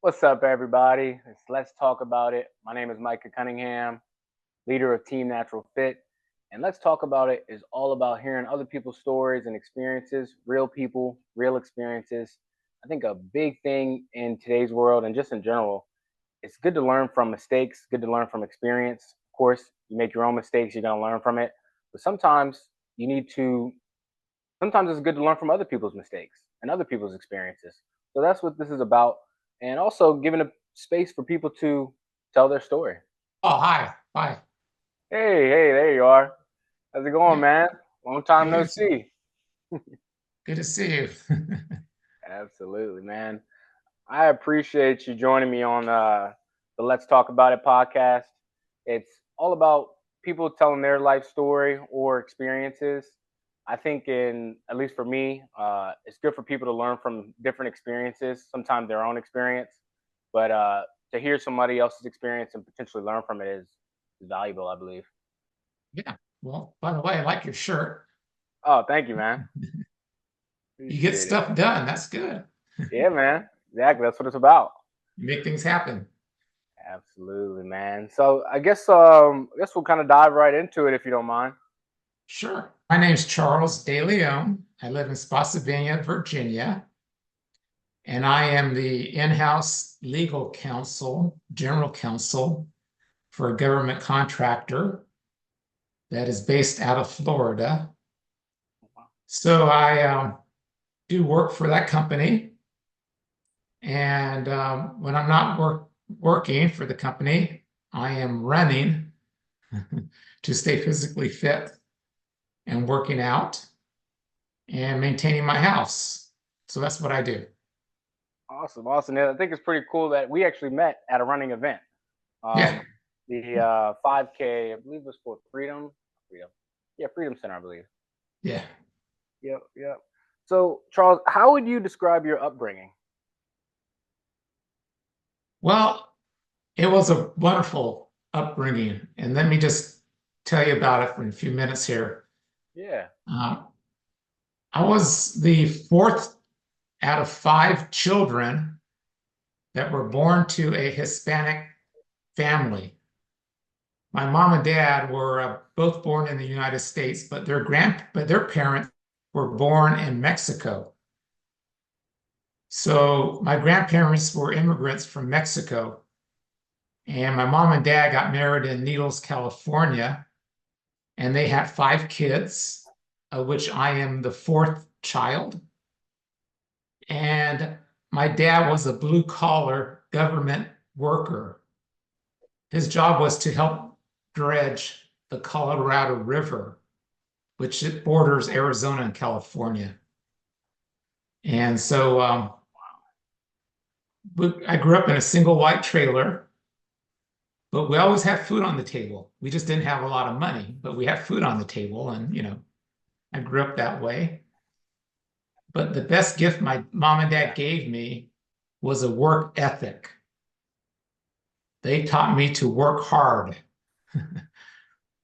What's up, everybody? Let's talk about it. My name is Micah Cunningham, leader of Team Natural Fit. And Let's Talk About It is all about hearing other people's stories and experiences, real people, real experiences. I think a big thing in today's world and just in general, it's good to learn from mistakes, good to learn from experience. Of course, you make your own mistakes, you're going to learn from it. But you need to, sometimes it's good to learn from other people's mistakes and other people's experiences. So that's what this is about. And also giving a space for people to tell their story. Oh, hi. Hi. Hey, there you are. How's it going, Yeah, man? Long time no good, see. good to see you. Absolutely, man. I appreciate you joining me on the Let's Talk About It podcast. It's all about people telling their life story or experiences. I think, in at least for me, it's good for people to learn from different experiences, sometimes their own experience, but to hear somebody else's experience and potentially learn from it is valuable, I believe. Yeah. Well, by the way, I like your shirt. Oh, thank you, man. You get Appreciate it. stuff done. That's good. Yeah, man. Exactly. That's what it's about. You make things happen. Absolutely, man. So I guess we'll kind of dive right into it if you don't mind. Sure. My name's Charles Deleon. I live in Spotsylvania, Virginia, and I am the in-house legal counsel, general counsel for a government contractor that is based out of Florida. So I do work for that company. And when I'm not working for the company, I am running to stay physically fit and working out and maintaining my house. So that's what I do. Awesome, awesome. Yeah, I think it's pretty cool that we actually met at a running event. Yeah, Um, the 5K, I believe, was for Freedom, yeah, Freedom Center, I believe. yeah. Yep. So, Charles, how would you describe your upbringing? Well, it was a wonderful upbringing. And let me just tell you about it for a few minutes here. Yeah. Uh, I was the fourth out of five children that were born to a Hispanic family. My mom and dad were both born in the United States, but their parents were born in Mexico. So my grandparents were immigrants from Mexico, and my mom and dad got married in Needles, California, and they had five kids, of which I am the fourth child. And my dad was a blue collar government worker. His job was to help dredge the Colorado River, which it borders Arizona and California. And so I grew up in a single white trailer, but we always had food on the table. We just didn't have a lot of money, but we had food on the table. And, I grew up that way. But the best gift my mom and Yeah. dad gave me was a work ethic. They taught me to work hard.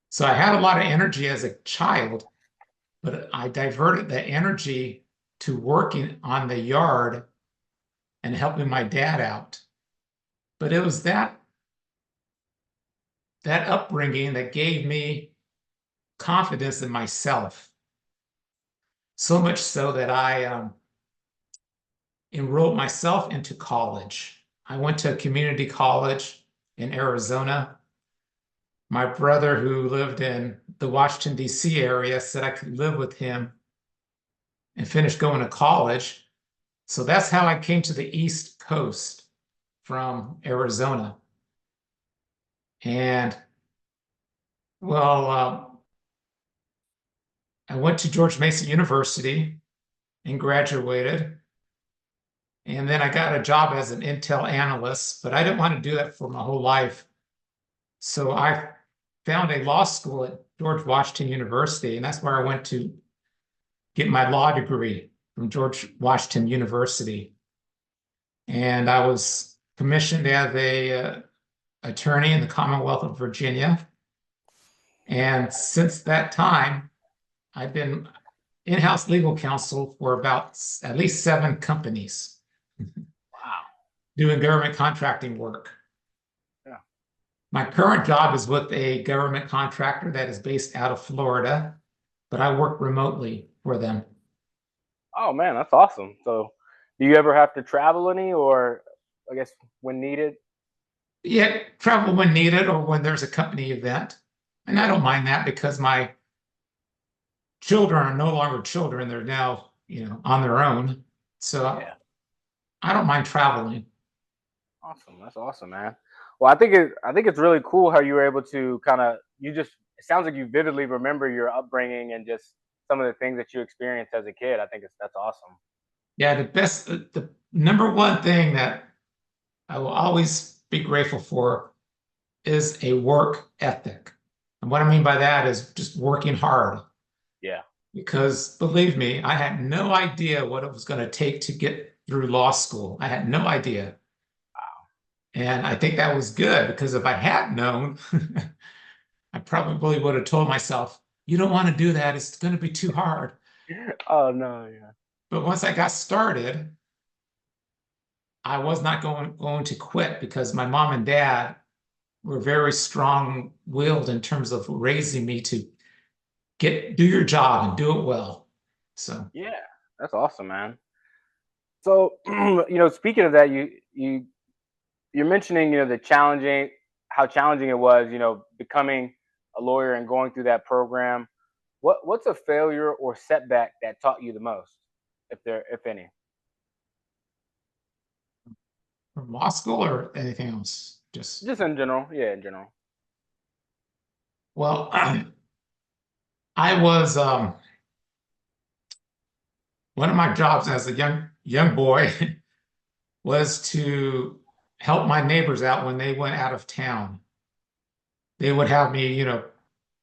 So I had a lot of energy as a child, but I diverted that energy to working on the yard and helping my dad out. But it was that upbringing that gave me confidence in myself. So much so that I enrolled myself into college. I went to a community college in Arizona. My brother, who lived in the Washington, D.C. area, said I could live with him and finish going to college. So that's how I came to the East Coast from Arizona. And well, I went to George Mason University and graduated. And then I got a job as an Intel analyst, but I didn't want to do that for my whole life. So I found a law school at George Washington University, and that's where I went to get my law degree from George Washington University. And I was commissioned as a attorney in the Commonwealth of Virginia. And since that time, I've been in-house legal counsel for about at least seven companies. Wow. doing government contracting work. Yeah. My current job is with a government contractor that is based out of Florida, but I work remotely for them. Oh man, that's awesome. So, do you ever have to travel any, or I guess when needed? Yeah, travel when needed or when there's a company event. And I Yeah. don't mind that because my children are no longer children. They're now, on their own. So Yeah. I don't mind traveling. Awesome. That's awesome, man. Well, I think it's really cool how you were able to kind of you just it sounds like you vividly remember your upbringing and just some of the things that you experienced as a kid. I think that's awesome. Yeah, the number one thing that I will always be grateful for is a work ethic. And what I mean by that is just working hard. Yeah. Because believe me, I had no idea what it was going to take to get through law school. I had no idea. And I think that was good because if I had known, I probably would have told myself, you don't want to do that. It's going to be too hard. Oh no, yeah. But once I got started, I was not going to quit because my mom and dad were very strong-willed in terms of raising me to do your job and do it well. So, Yeah. That's awesome, man. So, speaking of that, you're mentioning, the challenging how challenging it was, becoming a lawyer and going through that program. What's a failure or setback that taught you the most, if any? from law school or anything else, just Just in general, yeah, in general. well, I was one of my jobs as a young boy was to help my neighbors out when they went out of town. They would have me,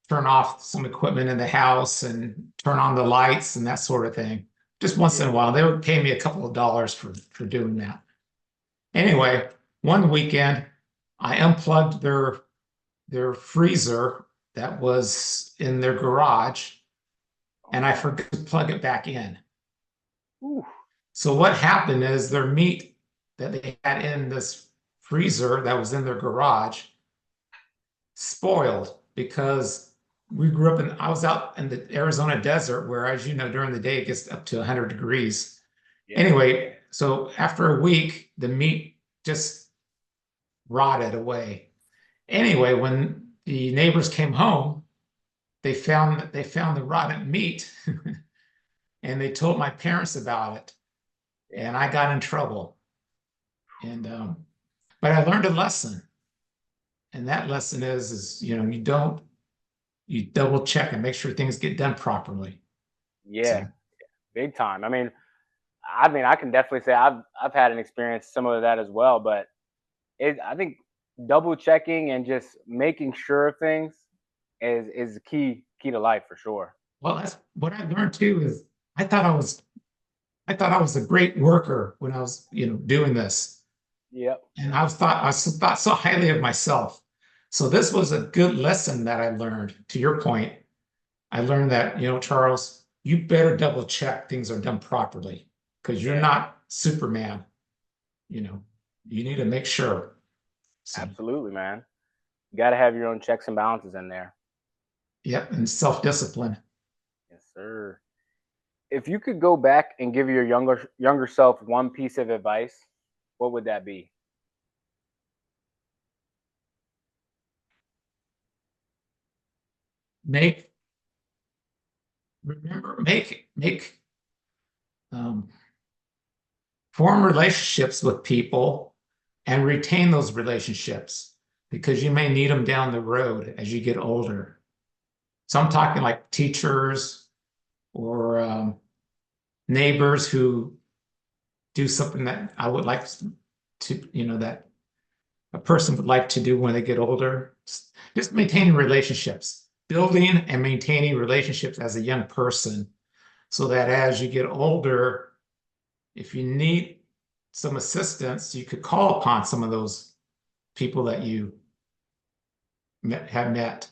turn off some equipment in the house and turn on the lights and that sort of thing. Just once in Yeah, a while, they would pay me a couple of dollars for doing that. Anyway, one weekend, I unplugged their freezer that was in their garage, oh and I man. forgot to plug it back in. Ooh, So what happened is their meat that they had in this freezer that was in their garage spoiled because I was out in the Arizona desert where, as you know, during the day it gets up to 100 degrees. yeah. Anyway, so after a week, the meat just rotted away. Anyway, when the neighbors came home, they found the rotten meat and they told my parents about it, Yeah. and I got in trouble. And but I learned a lesson, and that lesson is you double check and make sure things get done properly. Yeah, So big time. I mean, I can definitely say I've had an experience similar to that as well. But I think double checking and just making sure of things is key to life for sure. well, that's what I learned too is I thought I was I thought I was a great worker when I was doing this, Yep. and I thought so highly of myself. So this was a good lesson that I learned. To your point, I learned that, Charles, you better double check things are done properly because you're Yeah. not Superman. You know, you need to make sure. So, Absolutely, man. You got to have your own checks and balances in there. yeah, and self-discipline. Yes, sir. If you could go back and give your younger self one piece of advice, what would that be? Make remember make um, form relationships with people and retain those relationships because you may need them down the road as you get older. So I'm talking like teachers or neighbors who do something that I would like to, that a person would like to do when they get older. Just maintaining relationships, building and maintaining relationships as a young person so that as you get older, if you need some assistance, you could call upon some of those people that you have met.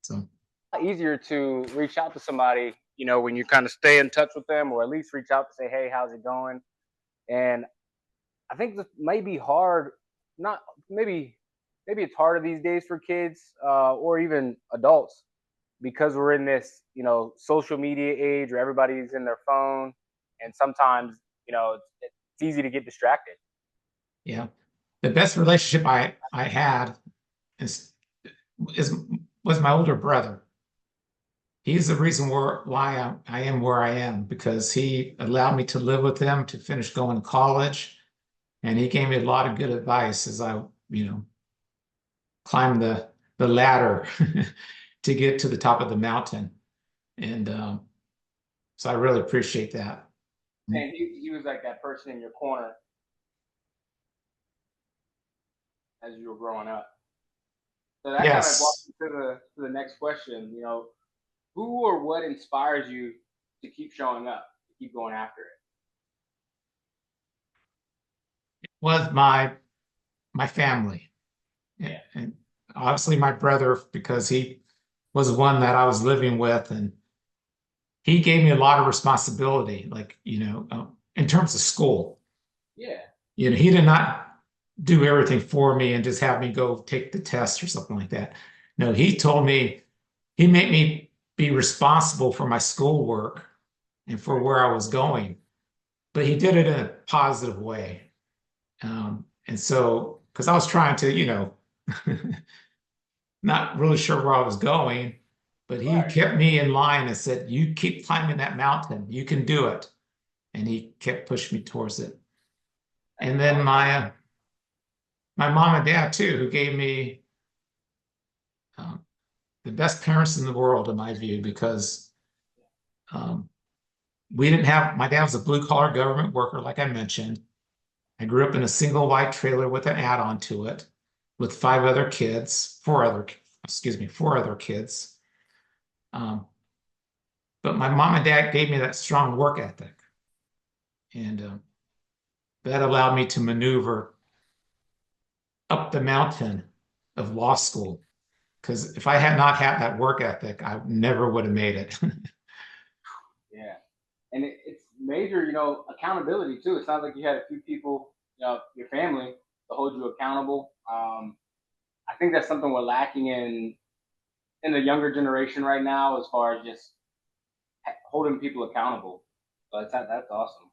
So, Easier to reach out to somebody, when you kind of stay in touch with them, or at least reach out to say, hey, how's it going? And I think this might be hard. Not maybe maybe it's harder these days for kids or even adults because we're in this social media age where everybody's in their phone, and sometimes it's easy to get distracted. Yeah. The best relationship I had is is was my older brother. He's the reason why I am where I am because he allowed me to live with him to finish going to college, and he gave me a lot of good advice as I, climbed the ladder to get to the top of the mountain. And so I really appreciate that. And he was like that person in your corner as you were growing up. So that kind of walks Yes. me to the next question. Who or what inspires you to keep showing up, to keep going after it? Was my family. Yeah. And obviously my brother, because he was one that I was living with, and he gave me a lot of responsibility, like, in terms of school. Yeah. He did not do everything for me and just have me go take the test or something like that. No, he made me be responsible for my schoolwork and for Right. where I was going, but he did it in a positive way. And so, because I was trying to, not really sure where I was going, but he Right. kept me in line and said, "You keep climbing that mountain. You can do it." And he kept pushing me towards it. That's And then awesome. my mom and dad too, who gave me um, the best parents in the world, in my view, because um, we didn't have. My dad was a blue collar government worker, like I mentioned. I grew up in a single wide trailer with an add-on to it, with four other kids. Um, but my mom and dad gave me that strong work ethic, and that allowed me to maneuver up the mountain of law school. Because if I had not had that work ethic, I never would have made it. Yeah. And it's major, accountability too. It sounds like you had a few people, your family, to hold you accountable. I think that's something we're lacking in the younger generation right now, as far as just holding people accountable. But that's awesome.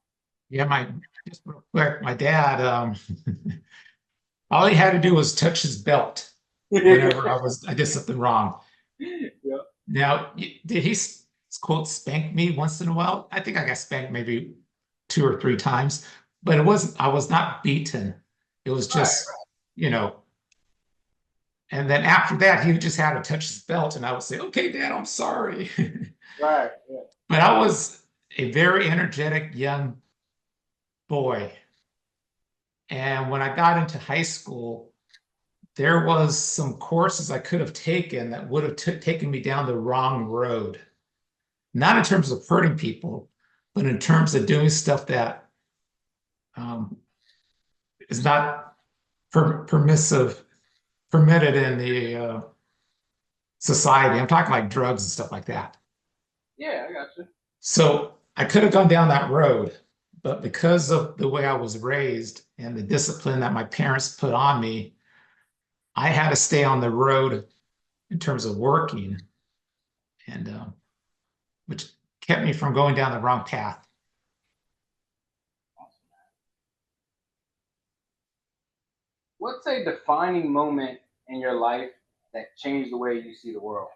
Yeah, just real quick, my dad, all he had to do was touch his belt whenever I did something wrong. Yeah. Now, did he quote spank me once in a while? I think I got spanked maybe two or three times, but I was not beaten. It was Right. just, you know, and then after that, he just had to touch his belt, and I would say, "Okay, Dad, I'm sorry." Right. Yeah. But I was a very energetic young boy. And when I got into high school, there was some courses I could have taken that would have taken me down the wrong road. Not in terms of hurting people, but in terms of doing stuff that um, is not permitted in the society. I'm talking like drugs and stuff like that. Yeah, I got you. So I could have gone down that road, but because of the way I was raised and the discipline that my parents put on me, I had to stay on the road in terms of working, and which kept me from going down the wrong path. What's a defining moment in your life that changed the way you see the world?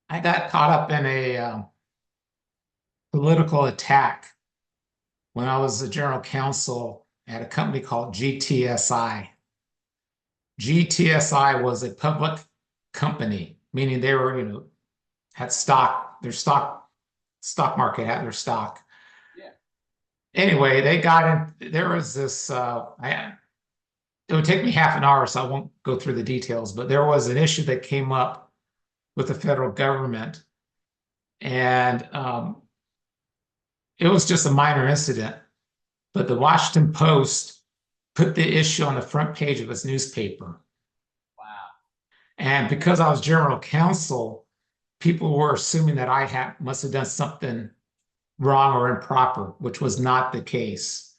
I got caught up in a political attack when I was the general counsel at a company called GTSI. GTSI was a public company, meaning they were, had stock, stock market had their stock. Yeah. Anyway, they got in, there was this, it would take me half an hour, so I won't go through the details, but there was an issue that came up with the federal government. And it was just a minor incident, but the Washington Post put the issue on the front page of its newspaper. Wow. And because I was general counsel, people were assuming that I must have done something wrong or improper, which was not the case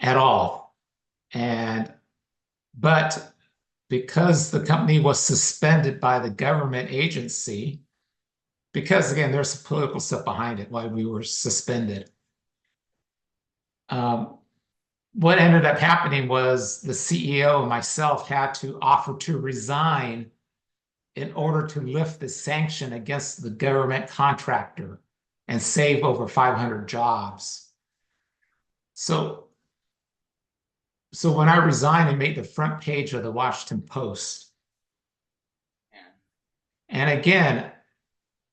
at all. And but because the company was suspended by the government agency, because again, there's some political stuff behind it why we were suspended. What ended up happening was the CEO and myself had to offer to resign in order to lift the sanction against the government contractor and save over 500 jobs. So when I resigned, it made the front page of the Washington Post. And again,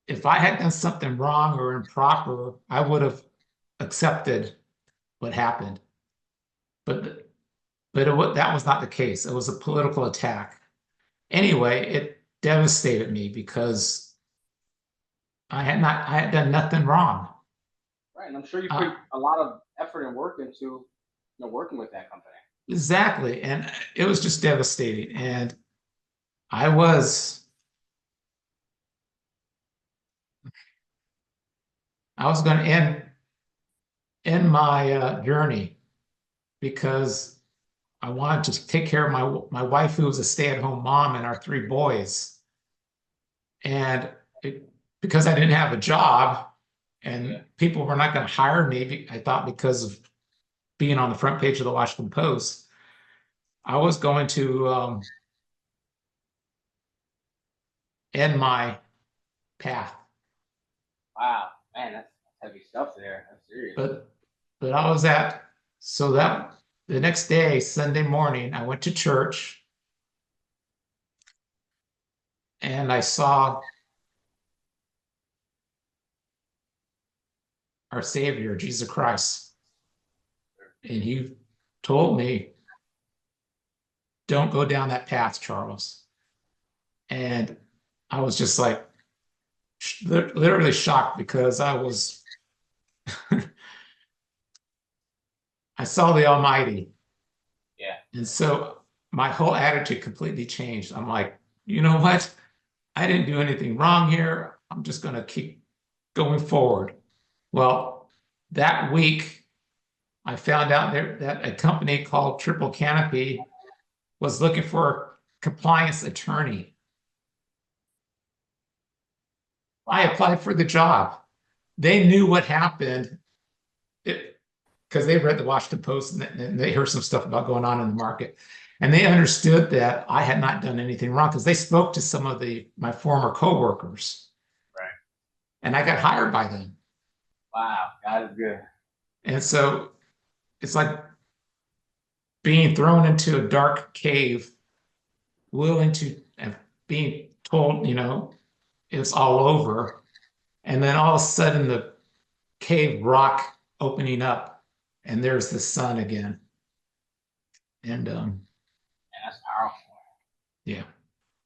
if I had done something wrong or improper, I would have accepted what happened. But that was not the case. It was a political attack. Anyway, it devastated me because I had done nothing wrong. Right, and I'm sure you put a lot of effort and work into working with that company. Exactly, and it was just devastating. And I was going to end my journey because I wanted to take care of my wife, who was a stay-at-home mom, and our three boys. And because I didn't have a job and people were not going to hire me, I thought, because of being on the front page of the Washington Post, I was going to end my path. Wow, man, that's heavy stuff there. That's serious. But I was so that the next day, Sunday morning, I went to church and I saw our Savior, Jesus Christ. And he told me, don't go down that path, Charles. And I was just like, literally shocked, because I saw the Almighty. Yeah. And so my whole attitude completely changed. I'm like, you know what? I didn't do anything wrong here. I'm just going to keep going forward. Well, that week, I found out that a company called Triple Canopy was looking for a compliance attorney. Wow. I applied for the job. They knew what happened because they read the Washington Post and they heard some stuff about going on in the market. And they understood that I had not done anything wrong because they spoke to some of my former coworkers. Right. And I got hired by them. Wow, God is good. And so it's like being thrown into a dark cave, being told, it's all over. And then all of a sudden the cave rock opening up and there's the sun again. And that's powerful. Yeah.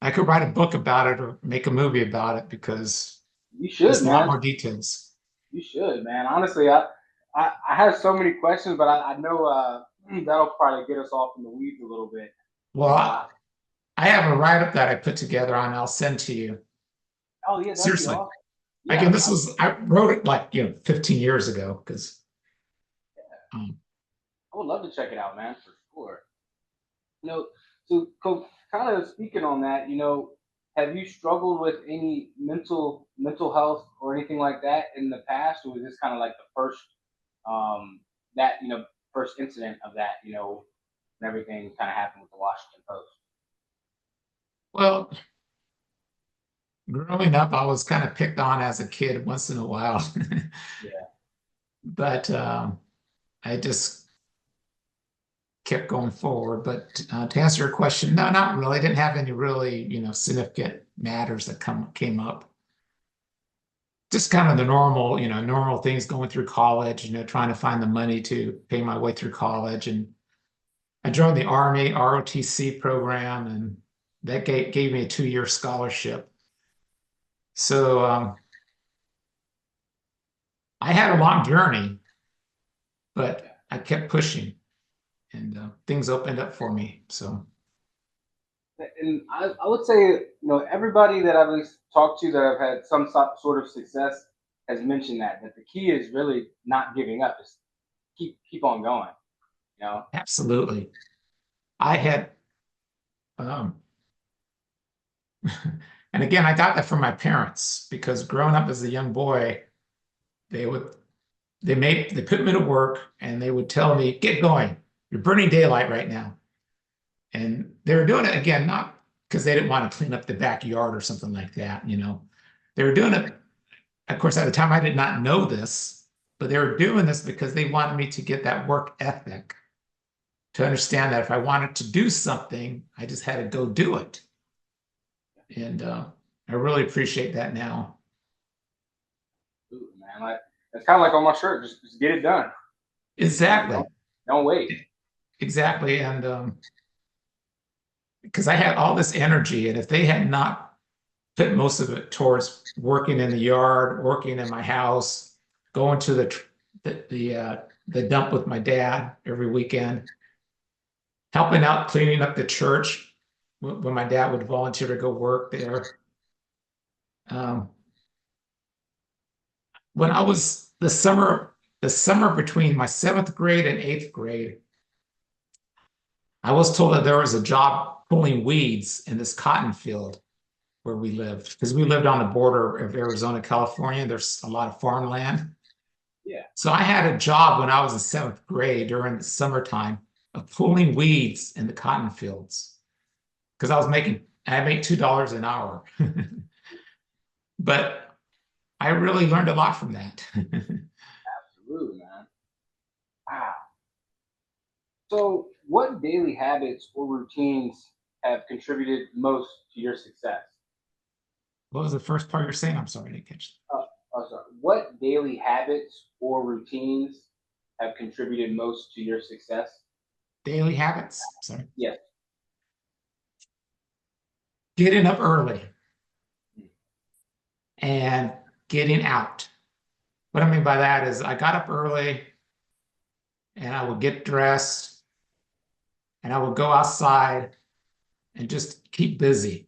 I could write a book about it or make a movie about it, because you should, there's man. a lot more details. You should, man. Honestly, I have so many questions, but I know that'll probably get us off in the weeds a little bit. Well, I have a write-up that I put together on. I'll send to you. Oh yeah, seriously. Awesome. Yeah, again, I wrote it like 15 years ago, because I would love to check it out, man, for sure. So kind of speaking on that, have you struggled with any mental health or anything like that in the past, or was this kind of like the first first incident of that, when everything kind of happened with the Washington Post? Well, growing up, I was kind of picked on as a kid once in a while. Yeah. But I just kept going forward. But to answer your question, no, not really. I didn't have any really, significant matters that came up. Just kind of the normal things going through college, trying to find the money to pay my way through college. And I joined the Army ROTC program, and that gave me a 2-year scholarship. So I had a long journey, but I kept pushing, and things opened up for me. So And I would say, everybody that I've at least talked to that have had some sort of success has mentioned that the key is really not giving up. Just keep on going. You know. Absolutely. I had, um, and again, I got that from my parents because growing up as a young boy, they would they put me to work and they would tell me, get going. You're burning daylight right now. And they were doing it again, not because they didn't want to clean up the backyard or something like that, you know. They were doing it, of course, at the time I did not know this, but they were doing this because they wanted me to get that work ethic, to understand that if I wanted to do something, I just had to go do it. And I really appreciate that now. Ooh, man, like it's kind of like on my shirt. Just get it done. Exactly. Don't wait. Exactly. And because I had all this energy, and if they had not put most of it towards working in the yard, working in my house, going to the dump with my dad every weekend, helping out cleaning up the church when my dad would volunteer to go work there. Um, when I was the summer between my seventh grade and eighth grade, I was told that there was a job pulling weeds in this cotton field where we lived because we lived on the border of Arizona, California. There's a lot of farmland. Yeah. So I had a job when I was in seventh grade during the summertime of pulling weeds in the cotton fields because I made $2 an hour. But I really learned a lot from that. Absolutely, man. Wow. So, what daily habits or routines have contributed most to your success? What was the first part you're saying? I'm sorry, I didn't catch Oh, sorry. What daily habits or routines have contributed most to your success? that. Daily habits. Sorry. Yes. Getting up early and getting out. What I mean by that is I got up early and I would get dressed and I would go outside and just keep busy.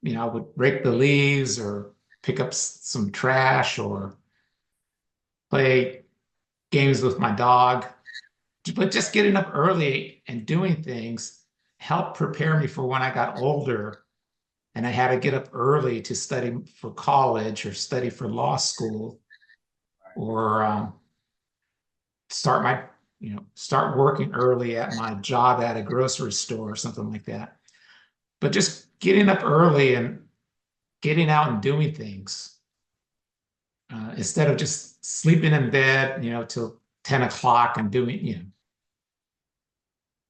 You know, I would rake the leaves or pick up some trash or play games with my dog. But just getting up early and doing things helped prepare me for when I got older and I had to get up early to study for college or study for law school or start my, start working early at my job at a grocery store or something like that. But just getting up early and getting out and doing things instead of just sleeping in bed, till 10 o'clock and doing,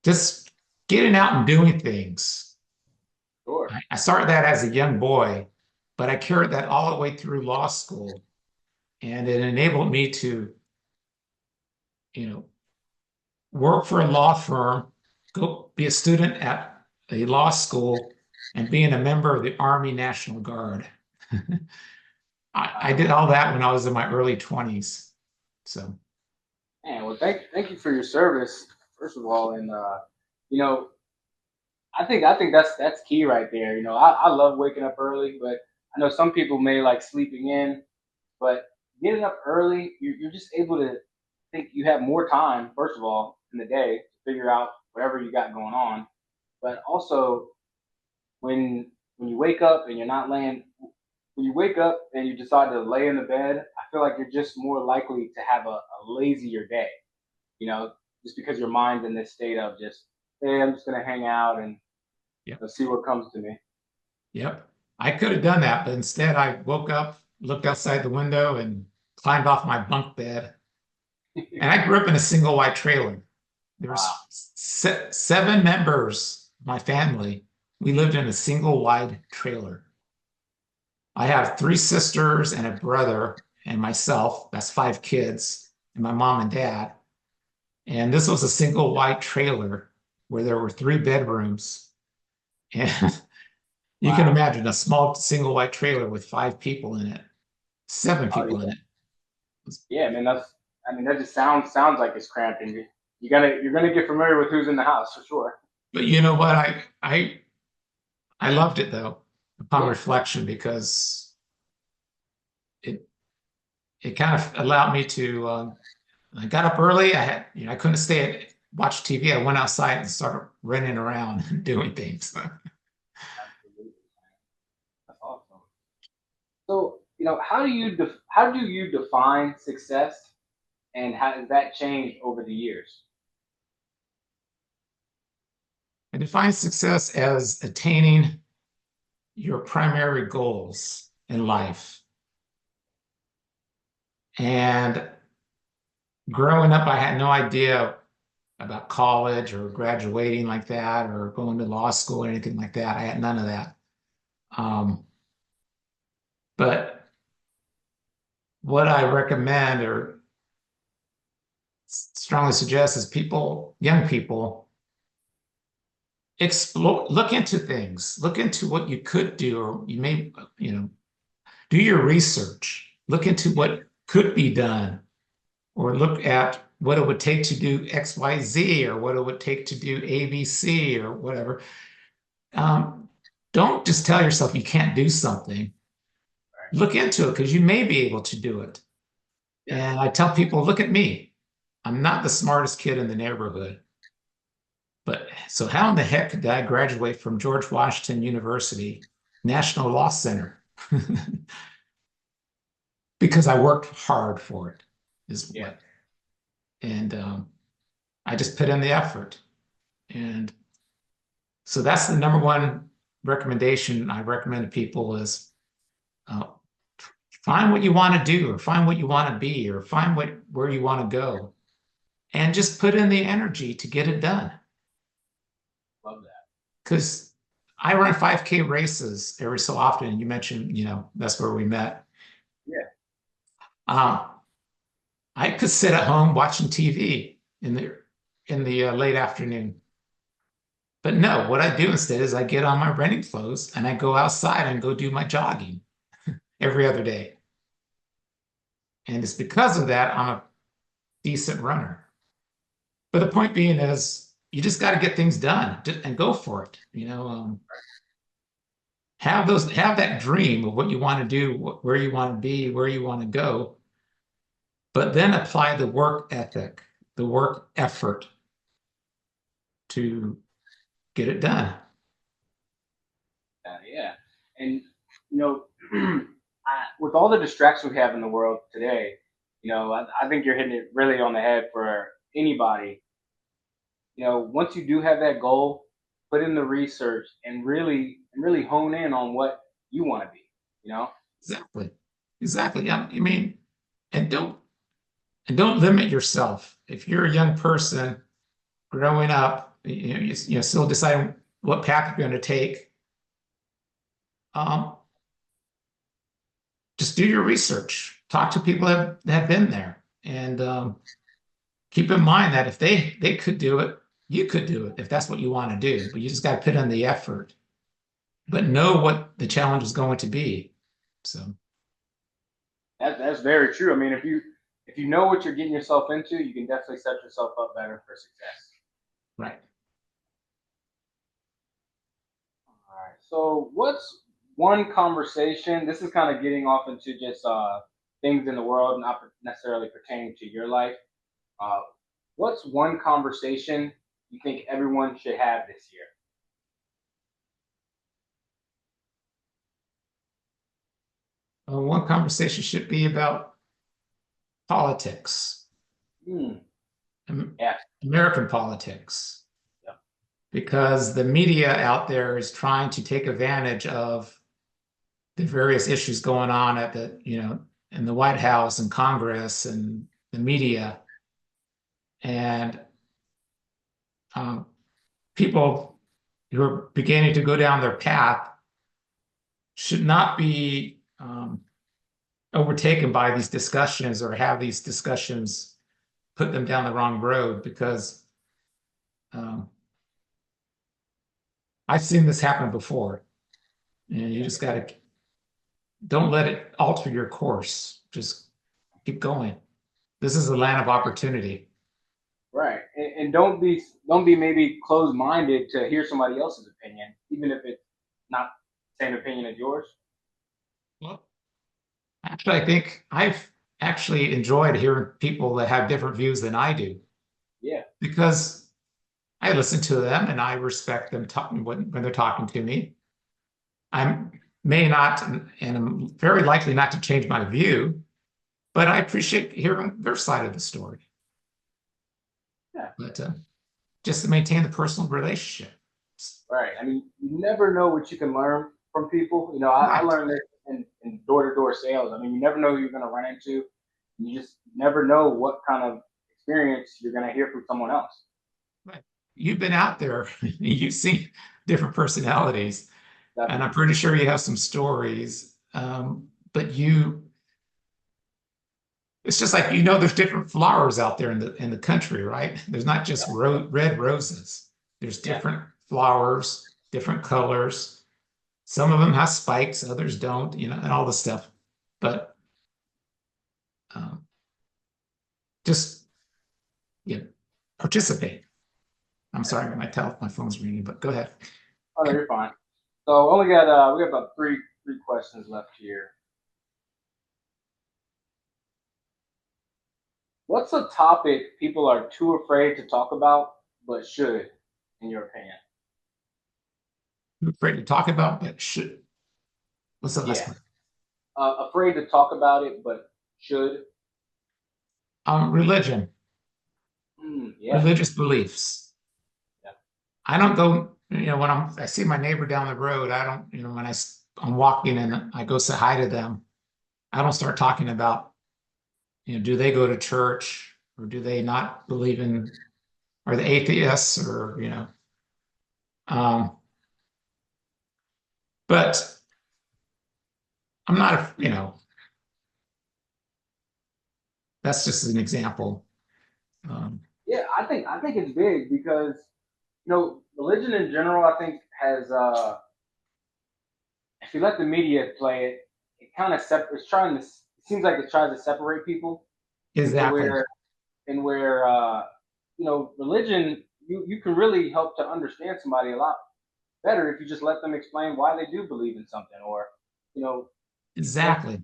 just getting out and doing things. Sure. I started that as a young boy, but I carried that all the way through law school. And it enabled me to, you know, work for a law firm, go be a student at a law school, and being a member of the Army National Guard. I did all that when I was in my early 20s. So, Man, well, thank you for your service, first of all, and you know, I think that's key right there. I love waking up early, but I know some people may like sleeping in, but getting up early, you're just able to think you have more time, first of all, in the day to figure out whatever you got going on. But also when you wake up and you're not laying when you wake up and you decide to lay in the bed, I feel like you're just more likely to have a lazier day, you know, just because your mind's in this state of just, hey, I'm just gonna hang out and yep, see what comes to me. yep. I could have done that, but instead I woke up, looked outside the window, and climbed off my bunk bed. And I grew up in a single wide trailer. There Wow. was 7 members of my family. We lived in a single wide trailer. I have 3 sisters and a brother and myself. That's 5 kids, and my mom and dad. And this was a single wide trailer where there were 3 bedrooms. And you can Wow. imagine a small single wide trailer with 5 people in it, seven Oh people in yeah. it. Yeah, man, that just sounds like it's cramping. You're gonna get familiar with who's in the house for sure. But you know what? I I loved it though, upon Yeah. reflection, because it it kind of allowed me to. I got up early. I had, I couldn't stay at watch TV. I went outside and started running around and doing things. Absolutely. That's awesome. So, how do you define success, and how has that changed over the years? I define success as attaining your primary goals in life. And growing up, I had no idea about college or graduating like that or going to law school or anything like that. I had none of that. But what I recommend or strongly suggest is people, young people, explore, look into things, look into what you could do, or you may, do your research, look into Yeah. what could be done, or look at what it would take to do XYZ, or what it would take to do ABC, or whatever. Um, don't just tell yourself you can't do something. Right. Look into it because you may be able to do it. Yeah. And I tell people, look at me. I'm not the smartest kid in the neighborhood. But so how in the heck did I graduate from George Washington University, National Law Center? Because I worked hard for it, is Yeah. what. And I just put in the effort. And so that's the number one recommendation I recommend to people is uh, find what you want to do, or find what you want to be, or find where you want to go, and just put in the energy to get it done. Love that. Because I run 5K races every so often. You mentioned, that's where we met. Yeah. Um, I could sit at home watching TV in the late afternoon. But no, what I do instead is I get on my running clothes and I go outside and go do my jogging every other day. And it's because of that I'm a decent runner. But the point being is you just got to get things done and go for it. Have that dream of what you want to do, where you want to be, where you want to go, but then apply the work ethic, the work effort to get it done. Yeah. And you know, with all the distractions we have in the world today, I think you're hitting it really on the head for anybody. Once you do have that goal, put in the research and really hone in on what you want to be. You know. Exactly. Exactly. Yeah. I mean, and don't limit yourself. If you're a young person growing up, you're still deciding what path you're going to take. Um, just do your research. Talk to people that have been there, and keep in mind that if they could do it, you could do it if that's what you want to do. But you just got to put in the effort. But know what the challenge is going to be. So That's very true. I mean, if you know what you're getting yourself into, you can definitely set yourself up better for success. right. All right. So, what's one conversation? This is kind of getting off into just things in the world, not necessarily pertaining to your life. Uh, what's one conversation you think everyone should have this year? One conversation should be about politics, Hmm. Am- Yeah. American politics, Yeah. because the media out there is trying to take advantage of the various issues going on in the White House and Congress and the media. And um, people who are beginning to go down their path should not be overtaken by these discussions or have these discussions put them down the wrong road, because um, I've seen this happen before. And you Yeah. just got to don't let it alter your course. Just keep going. This is a land of opportunity. Right. And don't be maybe closed minded to hear somebody else's opinion, even if it's not the same opinion as yours? Well, actually, I think I've actually enjoyed hearing people that have different views than I do Yeah. because I listen to them and I respect them talking when they're talking to me. I may not, and I'm very likely not to change my view, but I appreciate hearing their side of the story. Yeah. But just to maintain the personal relationship. Right. I mean, you never know what you can learn from people. I Right. learned this in door-to-door sales. I mean, you never know who you're going to run into. You just never know what kind of experience you're going to hear from someone else. Right. You've been out there, you've seen different personalities, and I'm Definitely. pretty sure you have some stories. But it's just like there's different flowers out there in the country, right? There's not just red roses. There's Yeah. different flowers, different colors. Some of them have spikes, others don't, and all the stuff. But um, just participate. I'm sorry, my phone's ringing, but go ahead. Oh no, you're fine. So we got about three questions left here. What's a topic people are too afraid to talk about but should, in your opinion? I'm afraid to talk about, but should. What's the last Yeah. one? Afraid to talk about it but should. Religion, Yeah. religious beliefs. Yeah. I don't go, when I see my neighbor down the road, I don't, when I'm walking and I go say hi to them, I don't start talking about, do they go to church or do they not believe in, are they atheists or, um, but I'm not, that's just an example. Um, Yeah, I think it's big because religion in general I think has if you let the media play it, it kind of it's trying to it seems like it tries to separate people into exactly. where religion you can really help to understand somebody a lot better if you just let them explain why they do believe in something or you know let Exactly.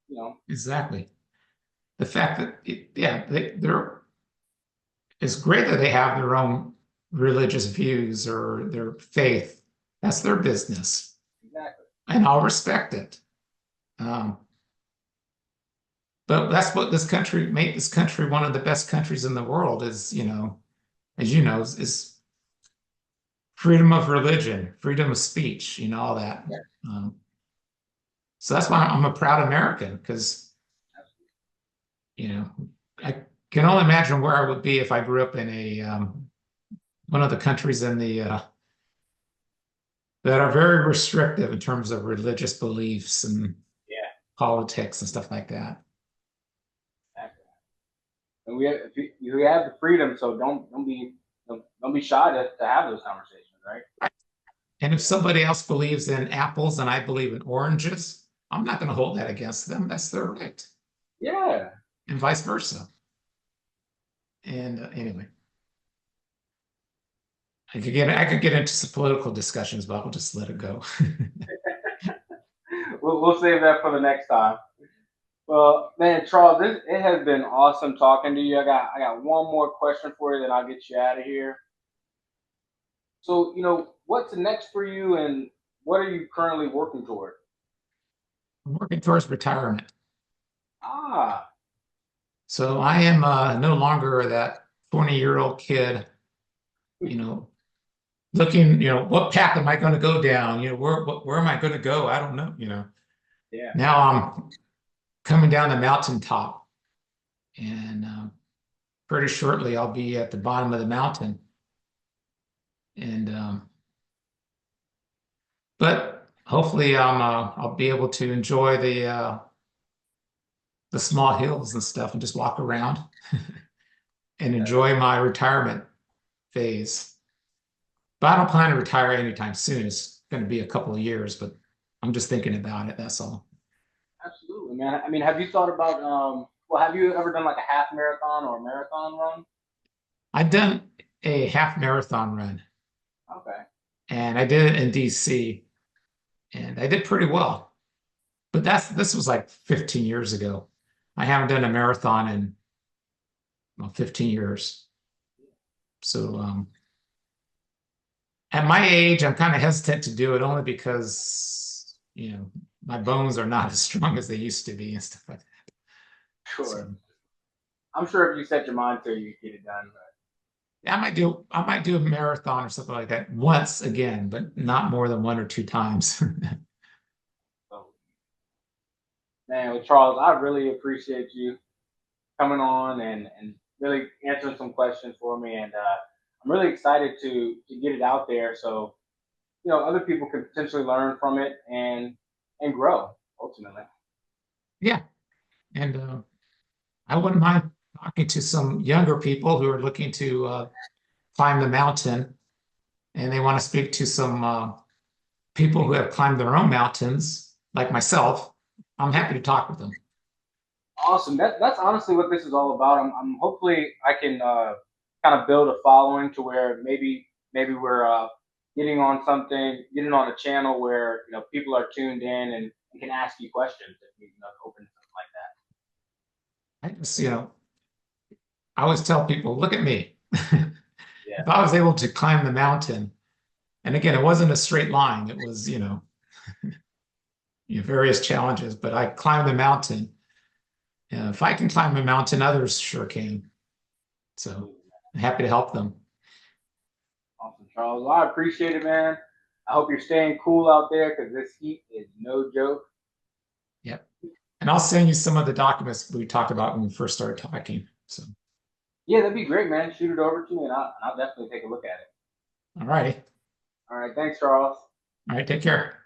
you know Exactly. The fact that, yeah, it's great that they have their own religious views or their faith. That's their business, exactly. and I'll respect it. Um, but that's what this country made this country one of the best countries in the world. Is as you know, is freedom of religion, freedom of speech, all that. Yeah, Um, so that's why I'm a proud American because you know I can only imagine where I would be if I grew up in a one of the countries in the that are very restrictive in terms of religious beliefs and yeah, politics and stuff like that. exactly. And we have, if you have the freedom, so don't be shy to have those conversations, right? And if somebody else believes in apples and I believe in oranges, I'm not going to hold that against them. That's their right, Yeah. and vice versa. And anyway, I could get into some political discussions, but I'll just let it go. We'll save that for the next time. Well, man, Charles, it has been awesome talking to you. I got one more question for you, then I'll get you out of here. So, what's next for you, and what are you currently working toward? I'm working towards retirement. Ah, So I am no longer that 20-year-old kid, you know, looking, what path am I going to go down? Where am I going to go? I don't know. yeah, Now I'm coming down the mountaintop, and pretty shortly I'll be at the bottom of the mountain. And but hopefully I'll be able to enjoy the small hills and stuff and just walk around and enjoy my retirement phase. But I don't plan to retire anytime soon. It's going to be a couple of years, but I'm just thinking about it. That's all. absolutely, man. I mean, have you thought about well, have you ever done like a half marathon or a marathon run? I've done a half marathon run, Okay. and I did it in DC. and I did pretty well. But this was like 15 years ago. I haven't done a marathon in, well, 15 years. So at my age, I'm kind of hesitant to do it only because, my bones are not as strong as they used to be and stuff like that. So Sure. I'm sure if you set your mind to it, you get it done. yeah, I might do a marathon or something like that once again, but not more than one or two times. So, man, well, Charles, I really appreciate you coming on and really answering some questions for me. And I'm really excited to get it out there so other people can potentially learn from it and grow ultimately. Yeah, and I wouldn't mind talking to some younger people who are looking to climb the mountain, and they want to speak to some people who have climbed their own mountains, like myself. I'm happy to talk with them. Awesome. That's honestly what this is all about. I'm hopefully I can kind of build a following to where maybe we're getting on a channel where people are tuned in and can ask you questions if you open something like that. I just, I always tell people, look at me. Yeah. If I was able to climb the mountain, and again, it wasn't a straight line, it was, various challenges, but I climbed the mountain. If I can climb a mountain, others sure can. So I'm happy to help them. Awesome, Charles. Well, I appreciate it, man. I hope you're staying cool out there because this heat is no joke. Yep. And I'll send you some of the documents we talked about when we first started talking. So, Yeah, that'd be great, man. Shoot it over to me, and I'll definitely take a look at it. all righty. All right, thanks, Charles. All right. Take care.